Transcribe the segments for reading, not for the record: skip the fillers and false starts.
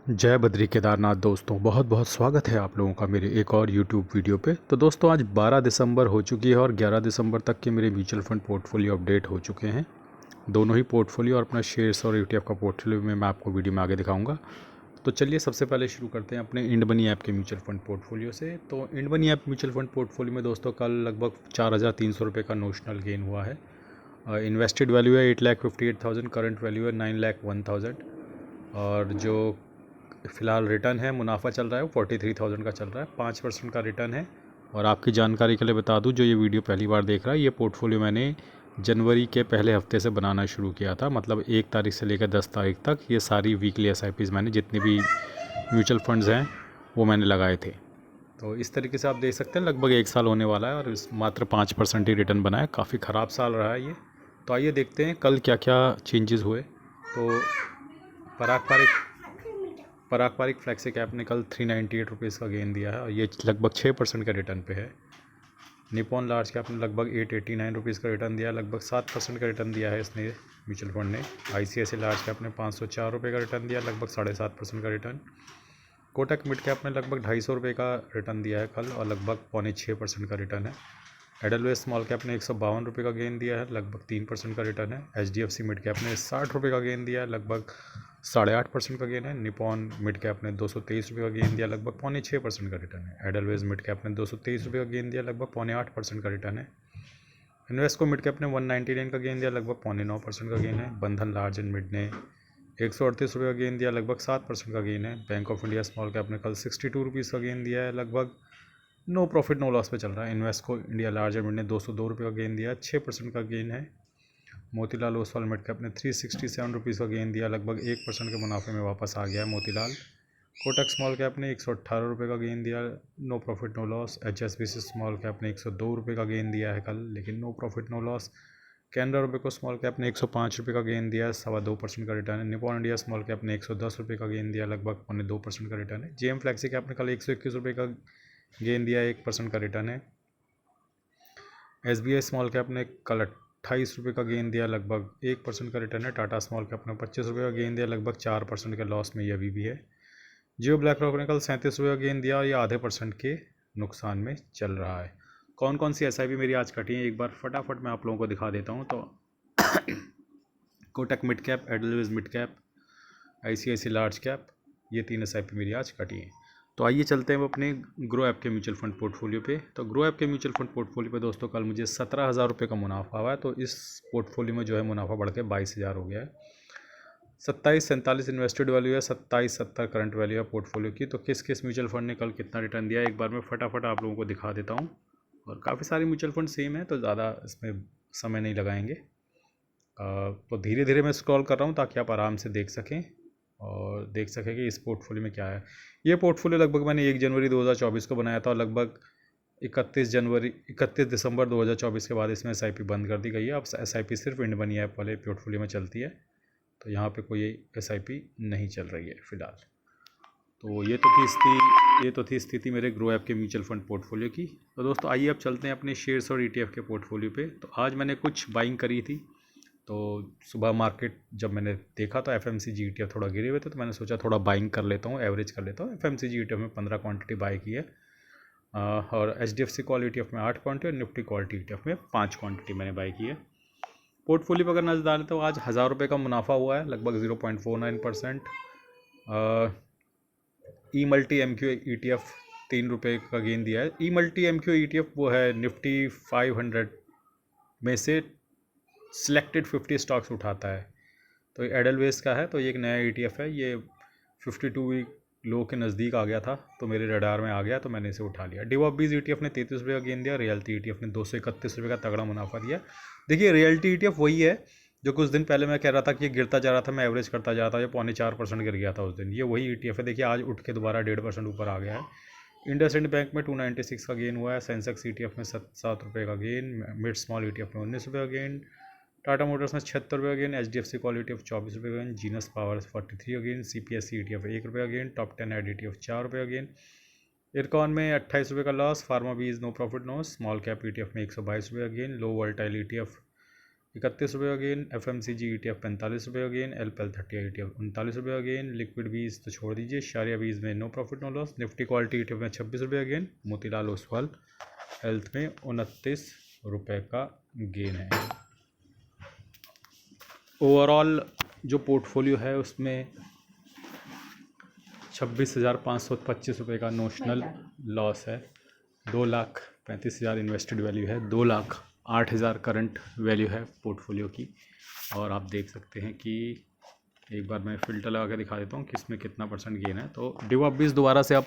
जय बद्री केदारनाथ दोस्तों, बहुत बहुत स्वागत है आप लोगों का मेरे एक और YouTube वीडियो पे। तो दोस्तों आज 12 दिसंबर हो चुकी है और 11 दिसंबर तक के मेरे म्यूचुअल फंड पोर्टफोलियो अपडेट हो चुके हैं। दोनों ही पोर्टफोलियो और अपना शेयर्स और ETF का पोर्टफोलियो में मैं आपको वीडियो में आगे दिखाऊंगा। तो चलिए सबसे पहले शुरू करते हैं अपने इंड मनी ऐप के म्यूचुअल फंड पोर्टफोलियो से। तो INDmoney app mutual fund portfolio में दोस्तों कल लगभग 4,300 रुपये का नोशनल गेन हुआ है। इन्वेस्टेड वैल्यू है 8,58,000, करंट वैल्यू है 9,01,000 और जो फ़िलहाल रिटर्न है, मुनाफा चल रहा है वो 43,000 का चल रहा है, 5% का रिटर्न है। और आपकी जानकारी के लिए बता दूं, जो ये वीडियो पहली बार देख रहा है, ये पोर्टफोलियो मैंने जनवरी के पहले हफ्ते से बनाना शुरू किया था। मतलब 1 तारीख से लेकर 10 तारीख तक ये सारी वीकली SIPs मैंने जितने भी म्यूचुअल फंड्स हैं वो मैंने लगाए थे। तो इस तरीके से आप देख सकते हैं लगभग 1 साल होने वाला है और इस मात्र 5% ही रिटर्न बना है। काफ़ी ख़राब साल रहा है ये। तो आइए देखते हैं कल क्या क्या चेंजेस हुए। तो पराग फ्लेक्सी कैप ने कल 398 रुपीज़ का गेन दिया है और ये लगभग 6% के रिटर्न पे है। निपॉन लार्ज कैप ने लगभग 889 रुपीज़ का रिटर्न दिया, लगभग 7% का रिटर्न दिया है इसने म्यूचुअल फंड ने। ICICI लार्ज कैप ने 504 रुपये का रिटर्न दिया, लगभग 7.5% का रिटर्न। कोटक मिड कैप ने लगभग 250 रुपये का रिटर्न दिया है कल और लगभग 5.25% का रिटर्न है। एडलवेज स्मॉल कैप ने 152 रुपये का गेन दिया है, लगभग 3% का रिटर्न है। HDFC मिड कैप ने 60 रुपये का गेन दिया है, लगभग 8.5% का गेन है। निपॉन मिड कैप ने 223 रुपये का गेन दिया, लगभग 6.25% का रिटर्न है। एडलवेज मिड कैप ने 223 रुपये का गेन दिया, लगभग 8.5% का रिटर्न है। इन्वेस्को मिड कैप ने 199 का गेन दिया, लगभग 9.5% का गेन है। बंधन लार्ज एंड मिड ने 138 रुपये का गेन दिया, लगभग 7% का गेन है। Bank of India small cap ने कल 62 रुपीज़ का गेन दिया है, लगभग नो प्रॉफिट नो लॉस पे चल रहा है। Invesco India large and mid ने 202 रुपये का गेन दिया, 6% का गेन है। मोतीलाल ओसवाल मिड कैप ने 367 रुपीज़ का गेन दिया, लगभग 1% के मुनाफे में वापस आ गया है मोतीलाल। कोटक स्मॉल कैप ने 118 रुपये का गेन दिया, no profit no loss. HSBC small cap ने 102 रुपये का गेन दिया है कल, लेकिन no profit no loss. Canara Robeco small cap ने 105 रुपये का गेन दिया, 2.25% का रिटर्न है। निपॉन इंडिया स्मॉल कैप ने 110 रुपये का गेन दिया, लगभग 2.25% का रिटर्न है। JM फ्लेक्सी कैप ने कल 121 रुपये का गेन दिया, 1% का रिटर्न है। SBI स्मॉल कैप ने कल 28 रुपये का गेन दिया, लगभग 1% का रिटर्न है। टाटा स्मॉल कैप ने 25 रुपये का गेन दिया, लगभग 4% के लॉस में ये अभी भी है। जियो ब्लैक रॉक ने कल 37 रुपये का गेन दिया और ये आधे % के नुकसान में चल रहा है। कौन कौन सी SIP मेरी आज कटी है एक बार फटाफट मैं आप लोगों को दिखा देता हूँ। तो Kotak mid cap, Edelweiss mid cap, ICICI large cap, ये 3 SIP मेरी आज कटी हैं। तो आइए चलते हैं अपने ग्रो ऐप के म्यूचुअल फंड पोर्टफोलियो पे। तो ग्रो ऐप के म्यूचुअल फंड पोर्टफोलियो पे दोस्तों कल मुझे 17,000 रुपये का मुनाफा हुआ है। तो इस पोर्टफोलियो में जो है मुनाफा बढ़ के 22,000 हो गया है। 2747 इन्वेस्टेड वैल्यू है, 2770 करंट वैल्यू है पोर्टफोलियो की। तो किस किस म्यूचुअल फंड ने कल कितना रिटर्न दिया एक बार मैं फटाफट आप लोगों को दिखा देता हूँ। और काफ़ी सारे म्यूचुअल फंड सेम है तो ज़्यादा इसमें समय नहीं लगाएंगे। तो धीरे धीरे मैं स्क्रॉल कर रहा हूँ ताकि आप आराम से देख सकें और देख सकें कि इस पोर्टफोलियो में क्या है। ये पोर्टफोलियो लगभग मैंने 1 जनवरी 2024 को बनाया था और लगभग 31 दिसंबर 2024 के बाद इसमें SIP बंद कर दी गई है। अब SIP सिर्फ इंड मनी ऐप वाले पोर्टफोलियो में चलती है, तो यहाँ पे कोई SIP नहीं चल रही है फ़िलहाल। तो ये तो थी स्थिति मेरे ग्रो ऐप के म्यूचुअल फंड पोर्टफोलियो की। तो दोस्तों आइए अब चलते हैं अपने शेयर्स और ETF के पोर्टफोलियो पे। तो आज मैंने कुछ बाइंग करी थी। तो सुबह मार्केट जब मैंने देखा तो FMCG ETF थोड़ा गिरे हुए थे, तो मैंने सोचा थोड़ा बाइंग कर लेता हूँ, एवरेज कर लेता हूँ। FMCG ETF में 15 क्वांटिटी बाई की है और HDFC कॉल ETF में 8 क्वांटिटी और निफ्टी क्वालिटी ETF में 5 क्वांटिटी मैंने बाई की है। पोर्टफोलियो पर अगर नजर डालें तो आज 1000 रुपये का मुनाफा हुआ है, लगभग 0.49%। E-Multi MQ ETF 3 रुपये का गेन दिया है। E-Multi MQ ETF वो है निफ्टी 500 में से सिलेक्टेड 50 स्टॉक्स उठाता है। तो ये एडलवेज का है, तो ये एक नया ETF है। ये 52 वीक लो के नज़दीक आ गया था तो मेरे रडार में आ गया तो मैंने इसे उठा लिया। डिवॉबीज ETF ने 33 रुपये का गेन दिया। रियल्टी ETF ने 231 रुपये का तगड़ा मुनाफा दिया। देखिए रियल्टी ETF वही है जो कुछ दिन पहले मैं कह रहा था कि ये गिरता जा रहा था, मैं एवरेज करता जा रहा था, ये 4.25% गिर गया था उस दिन। ये वही ETF है। देखिए आज उठ के दोबारा 1.5% ऊपर आ गया है। इंडसइंड बैंक में 296 का गेन हुआ है। सेंसेक्स ETF में 7 रुपये का गेन। मिड स्मॉल ETF में 19 रुपये का गेन। टाटा मोटर्स में 76 रुपये का गेन। HDFC कॉल ETF 24 रुपये का गेन। जीनस पावर 43 का गेन। CPSE ETF 1 रुपये का गेन। टॉप 10 एड ETF 4 रुपये का गेन। इरकॉन में 28 रुपये का loss. Pharma BeES no profit no. Small cap ETF में 122 रुपये का गेन। लो वोल्टाइल ETF 31 रुपये का गेन, FMCG ETF 45 रुपये का गेन, LPL 30 ETF 39 रुपये का गेन, लिक्विड बीज तो छोड़ दीजिए, शारिया बीज में no profit no loss, Nifty quality ETF में 26 रुपये का गेन, मोतीलाल ओसवाल हेल्थ में 29 रुपये का गेन है। ओवरऑल जो पोर्टफोलियो है उसमें 26,525 का नोशनल लॉस है, 2,35,000 इन्वेस्टेड वैल्यू है, 2,08,000 करंट वैल्यू है पोर्टफोलियो की। और आप देख सकते हैं कि एक बार मैं फ़िल्टर लगा के दिखा देता हूँ कि इसमें कितना % गेन है। तो डिवा बीज दोबारा से अब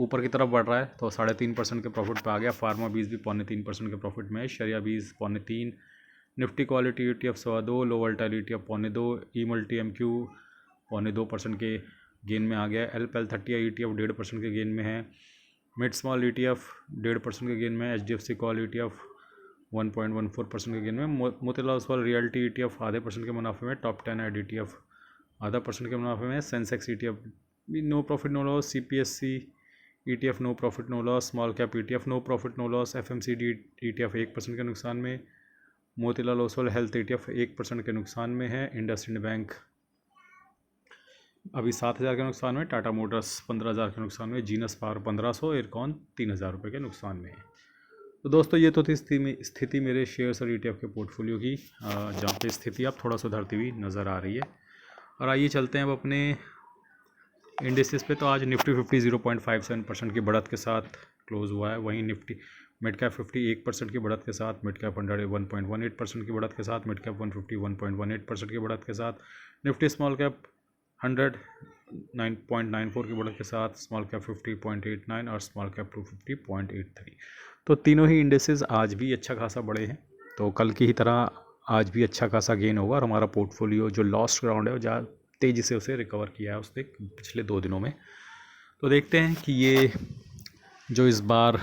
ऊपर की तरफ बढ़ रहा है, तो 3.5% के प्रॉफिट पे आ गया। फार्मा बीज भी 3.25% के प्रॉफिट में है। शरिया बीज 3.25, निफ्टी क्वालिटी ETF 2.25, लो वोल्टाइल ETF 2.25, ई मल्टी MQ 2.25% के गेन में आ गया। LPL 30 ETF 1.5% के गेन में है। मिड स्मॉल ETF 1.5% के गेन में। HDFC कॉल ETF 1.14% के गेन में। मोतीलाल ओसवाल रियल्टी ETF 0.5% के मुनाफे में। टॉप 10 एड ETF 0.5% के मुनाफे में। सेंसेक्स ETF भी no profit no loss. CPSC ETF no profit no loss. Small cap ETF no profit no loss. FMCG ETF 1% के नुकसान में। मोतीलाल ओसवाल हेल्थ ETF 1% के नुकसान में है। इंडसइंड बैंक अभी 7,000 के नुकसान में। टाटा मोटर्स 15,000 के नुकसान में। जीनस पावर 1,500, इरकॉन 3,000 रुपये के नुकसान में है। तो दोस्तों ये तो थी स्थिति मेरे शेयर्स और ETF के पोर्टफोलियो की, जहाँ पे स्थिति अब थोड़ा सुधरती हुई नज़र आ रही है। और आइए चलते हैं अब अपने इंडिसेस पे। तो आज निफ्टी 50 0.57% की बढ़त के साथ क्लोज हुआ है। वहीं निफ्टी मिड कैप 50 1% की बढ़त के साथ, मिड कैप 100 1.18% की बढ़त के साथ, मिड कैप 150 1.18% की बढ़त के साथ, निफ्टी स्मॉल कैप 100 9.94 की बढ़त के साथ, स्मॉल कैप 50.89 और स्मॉल कैप 250.83। तो तीनों ही इंडेसेस आज भी अच्छा खासा बढ़े हैं। तो कल की ही तरह आज भी अच्छा खासा गेन होगा और हमारा पोर्टफोलियो जो लॉस्ट ग्राउंड है वो ज़्यादा तेज़ी से उसे रिकवर किया है उसने पिछले 2 दिनों में। तो देखते हैं कि ये जो इस बार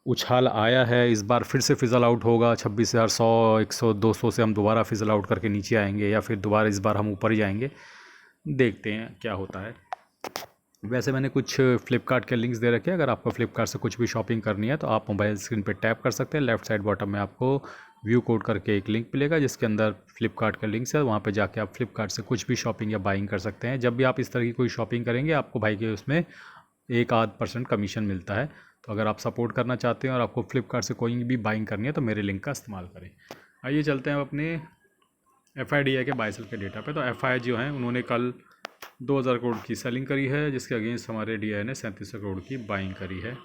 उछाल आया है इस बार फिर से फिज़ल आउट होगा। 26,100 100 200 से हम दोबारा फिज़ल आउट करके नीचे आएंगे या फिर दोबारा इस बार हम ऊपर ही जाएंगे। देखते हैं क्या होता है। वैसे मैंने कुछ फ्लिपकार्ट के लिंक्स दे रखे हैं। अगर आपको फ्लिपकार्ट से कुछ भी शॉपिंग करनी है तो आप मोबाइल स्क्रीन पे टैप कर सकते हैं। लेफ़्ट साइड बॉटम में आपको व्यू कोड करके एक लिंक मिलेगा जिसके अंदर फ्लिपकार्ट का लिंक्स है। वहाँ पे जाके आप फ्लिपकार्ट से कुछ भी शॉपिंग या बाइंग कर सकते हैं। जब भी आप इस तरह की कोई शॉपिंग करेंगे आपको भाई के उसमें 1-8% कमीशन मिलता है। तो अगर आप सपोर्ट करना चाहते हैं और आपको फ्लिपकार्ट से कोई भी बाइंग करनी है तो मेरे लिंक का इस्तेमाल करें। आइए चलते हैं अपने FIDI के बाय सेल के डेटा पे। तो FI जो हैं उन्होंने कल 2,000 करोड़ की सेलिंग करी है, जिसके अगेंस्ट हमारे DI ने 3700 करोड़ की बाइंग करी है।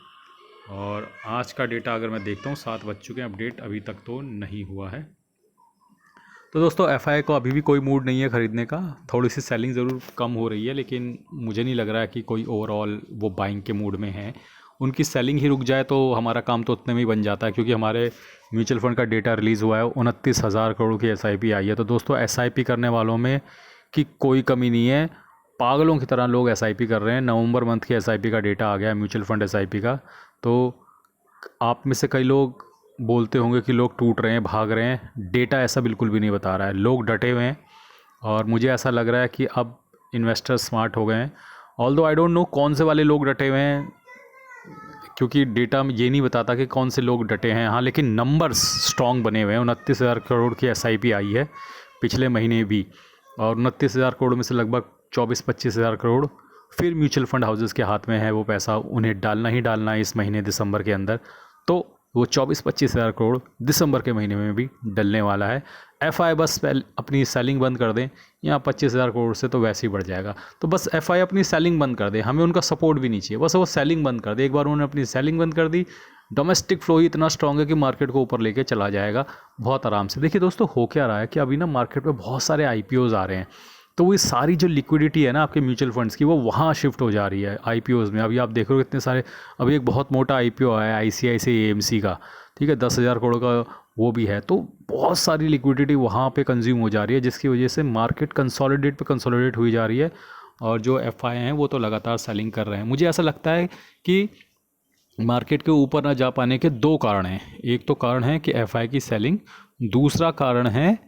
और आज का डेटा अगर मैं देखता हूँ 7 बज चुके हैं, अपडेट अभी तक तो नहीं हुआ है। तो दोस्तों FI को अभी भी कोई मूड नहीं है ख़रीदने का। थोड़ी सी सेलिंग ज़रूर कम हो रही है लेकिन मुझे नहीं लग रहा है कि कोई ओवरऑल वो बाइंग के मूड में है। उनकी सेलिंग ही रुक जाए तो हमारा काम तो उतने में ही बन जाता है, क्योंकि हमारे म्यूचुअल फंड का डेटा रिलीज़ हुआ है। 29,000 करोड़ की SIP आई है। तो दोस्तों SIP करने वालों में की कोई कमी नहीं है। पागलों की तरह लोग SIP कर रहे हैं। नवंबर मंथ की SIP का डेटा आ गया है म्यूचुअल फंड SIP का। तो आप में से कई लोग बोलते होंगे कि लोग टूट रहे हैं, भाग रहे हैं। डेटा ऐसा बिल्कुल भी नहीं बता रहा है। लोग डटे हुए हैं और मुझे ऐसा लग रहा है कि अब इन्वेस्टर्स स्मार्ट हो गए हैं। ऑल्दो आई डोंट नो कौन से वाले लोग डटे हुए हैं, क्योंकि डेटा ये नहीं बताता कि कौन से लोग डटे हैं। हाँ, लेकिन नंबर्स स्ट्रॉन्ग बने हुए हैं। 29,000 करोड़ की SIP आई है पिछले महीने भी, और 29,000 करोड़ में से लगभग 24-25,000 करोड़ फिर म्यूचुअल फंड हाउसेस के हाथ में है। वो पैसा उन्हें डालना ही डालना है इस महीने दिसंबर के अंदर। तो वो 24-25,000 करोड़ दिसंबर के महीने में भी डलने वाला है। FI बस अपनी सेलिंग बंद कर दें, यहाँ 25,000 करोड़ से तो वैसे ही बढ़ जाएगा। तो बस FI अपनी सेलिंग बंद कर दे, हमें उनका सपोर्ट भी नहीं चाहिए। बस वो सेलिंग बंद कर दे। एक बार उन्होंने अपनी सेलिंग बंद कर दी, डोमेस्टिक फ्लो ही इतना स्ट्रॉन्ग है कि मार्केट को ऊपर लेके चला जाएगा बहुत आराम से। देखिए दोस्तों, हो क्या रहा है कि अभी ना मार्केट में बहुत सारे IPOs आ रहे हैं। तो वो सारी जो लिक्विडिटी है ना आपके म्यूचुअल फंड्स की, वो वहाँ शिफ्ट हो जा रही है IPOs में। अभी आप देख रहे हो कितने सारे, अभी एक बहुत मोटा IPO आया है ICICI AMC का, ठीक है, 10,000 करोड़ का वो भी है। तो बहुत सारी लिक्विडिटी वहाँ पे कंज्यूम हो जा रही है, जिसकी वजह से मार्केट कंसोलिडेट हुई जा रही है। और जो FI हैं वो तो लगातार सेलिंग कर रहे हैं। मुझे ऐसा लगता है कि मार्केट के ऊपर ना जा पाने के 2 कारण हैं। एक तो कारण है कि FI की सेलिंग, दूसरा कारण है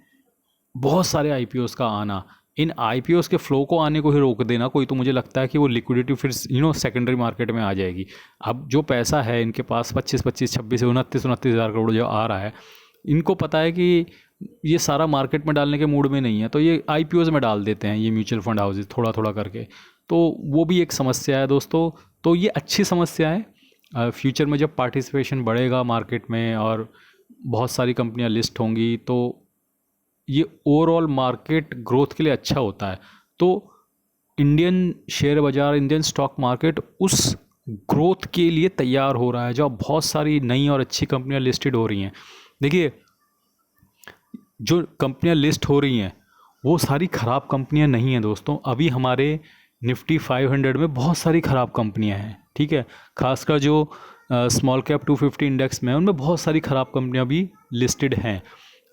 बहुत सारे IPOs का आना। इन IPOs के फ्लो को आने को ही रोक देना कोई, तो मुझे लगता है कि वो लिक्विडिटी फिर सेकेंडरी मार्केट में आ जाएगी। अब जो पैसा है इनके पास 25 26 26 29 हज़ार करोड़ जो आ रहा है, इनको पता है कि ये सारा मार्केट में डालने के मूड में नहीं है, तो ये आईपीओज़ में डाल देते हैं ये म्यूचुअल फंड हाउसेज थोड़ा थोड़ा करके। तो वो भी एक समस्या है दोस्तों। तो ये अच्छी समस्या है। फ्यूचर में जब पार्टिसिपेशन बढ़ेगा मार्केट में और बहुत सारी कंपनियां लिस्ट होंगी, तो ये ओवरऑल मार्केट ग्रोथ के लिए अच्छा होता है। तो इंडियन शेयर बाज़ार, इंडियन स्टॉक मार्केट उस ग्रोथ के लिए तैयार हो रहा है, जब बहुत सारी नई और अच्छी कंपनियां लिस्टेड हो रही हैं। देखिए, जो कंपनियां लिस्ट हो रही हैं वो सारी ख़राब कंपनियां नहीं हैं दोस्तों। अभी हमारे निफ्टी 500 में बहुत सारी ख़राब कंपनियां हैं, ठीक है। खासकर जो स्मॉल कैप 250 इंडेक्स में, उनमें बहुत सारी ख़राब कंपनियां भी लिस्टेड हैं।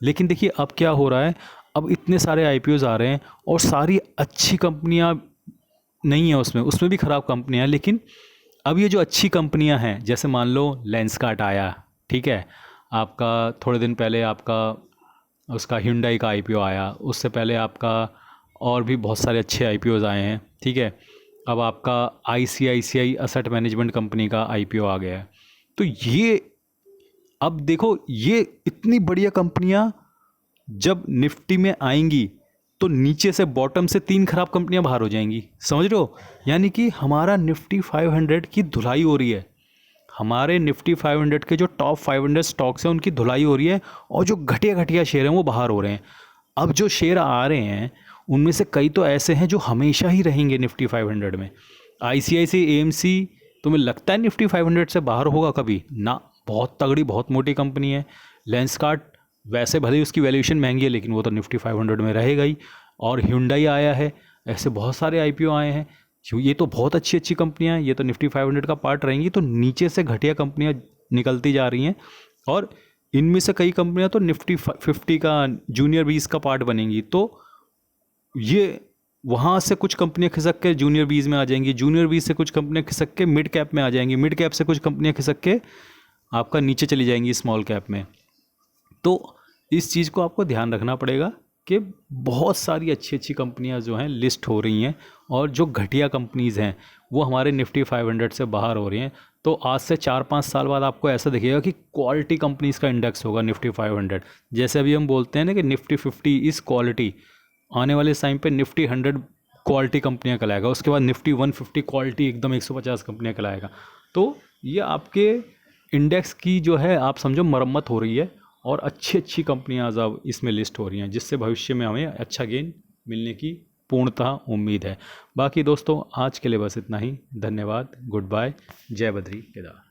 लेकिन देखिए अब क्या हो रहा है, अब इतने सारे आईपीओज आ रहे हैं और सारी अच्छी कंपनियां नहीं है उसमें, उसमें भी ख़राब कंपनियां हैं। लेकिन अब ये जो अच्छी कंपनियां हैं, जैसे मान लो लेंसकार्ट आया, ठीक है, आपका थोड़े दिन पहले आपका उसका Hyundai का आईपीओ आया, उससे पहले आपका और भी बहुत सारे अच्छे आईपीओज आए हैं, ठीक है। अब आपका ICICI असेट मैनेजमेंट कंपनी का आईपीओ आ गया है। तो ये अब देखो, ये इतनी बढ़िया कंपनियां जब निफ्टी में आएंगी तो नीचे से बॉटम से 3 खराब कंपनियां बाहर हो जाएंगी, समझ रहे हो। यानी कि हमारा निफ्टी 500 की धुलाई हो रही है, हमारे निफ्टी 500 के जो टॉप 500 स्टॉक्स हैं उनकी धुलाई हो रही है, और जो घटिया घटिया शेयर हैं वो बाहर हो रहे हैं। अब जो शेयर आ रहे हैं उनमें से कई तो ऐसे हैं जो हमेशा ही रहेंगे निफ्टी 500 में। ICICI AMC, तुम्हें लगता है निफ्टी 500 से बाहर होगा कभी ना? बहुत तगड़ी, बहुत मोटी कंपनी है। लेंसकार्ट, वैसे भले ही उसकी वैल्यूएशन महंगी है, लेकिन वो तो निफ्टी 500 में रहेगा ही। और Hyundai आया है, ऐसे बहुत सारे आईपीओ आए हैं। ये तो बहुत अच्छी अच्छी कंपनियां हैं, ये तो निफ्टी 500 का पार्ट रहेंगी। तो नीचे से घटिया कंपनियां निकलती जा रही हैं, और इनमें से कई कंपनियां तो निफ्टी 50 का, जूनियर 20 का पार्ट बनेंगी। तो ये वहाँ से कुछ कंपनियां खिसक के जूनियर 20 में आ जाएंगी, जूनियर 20 से कुछ कंपनियां खिसक के मिड कैप में आ जाएंगी, मिड कैप से कुछ कंपनियां खिसक के आपका नीचे चली जाएंगी स्मॉल कैप में। तो इस चीज़ को आपको ध्यान रखना पड़ेगा कि बहुत सारी अच्छी अच्छी कंपनियां जो हैं लिस्ट हो रही हैं, और जो घटिया कंपनीज़ हैं वो हमारे निफ्टी 500 से बाहर हो रही हैं। तो आज से 4-5 साल बाद आपको ऐसा दिखेगा कि क्वालिटी कंपनीज़ का इंडेक्स होगा निफ्टी 500। जैसे अभी हम बोलते हैं ना कि निफ्टी 50 इज़ क्वालिटी, आने वाले टाइम पे निफ्टी 100 क्वालिटी कंपनियां कहलाएगा, उसके बाद निफ्टी 150 क्वालिटी एकदम 150 कंपनियां कहलाएगा। तो ये आपके इंडेक्स की जो है, आप समझो मरम्मत हो रही है, और अच्छी अच्छी कंपनियां अब इसमें लिस्ट हो रही हैं, जिससे भविष्य में हमें अच्छा गेन मिलने की पूर्णतः उम्मीद है। बाकी दोस्तों आज के लिए बस इतना ही। धन्यवाद, गुड बाय, जय बद्री केदार।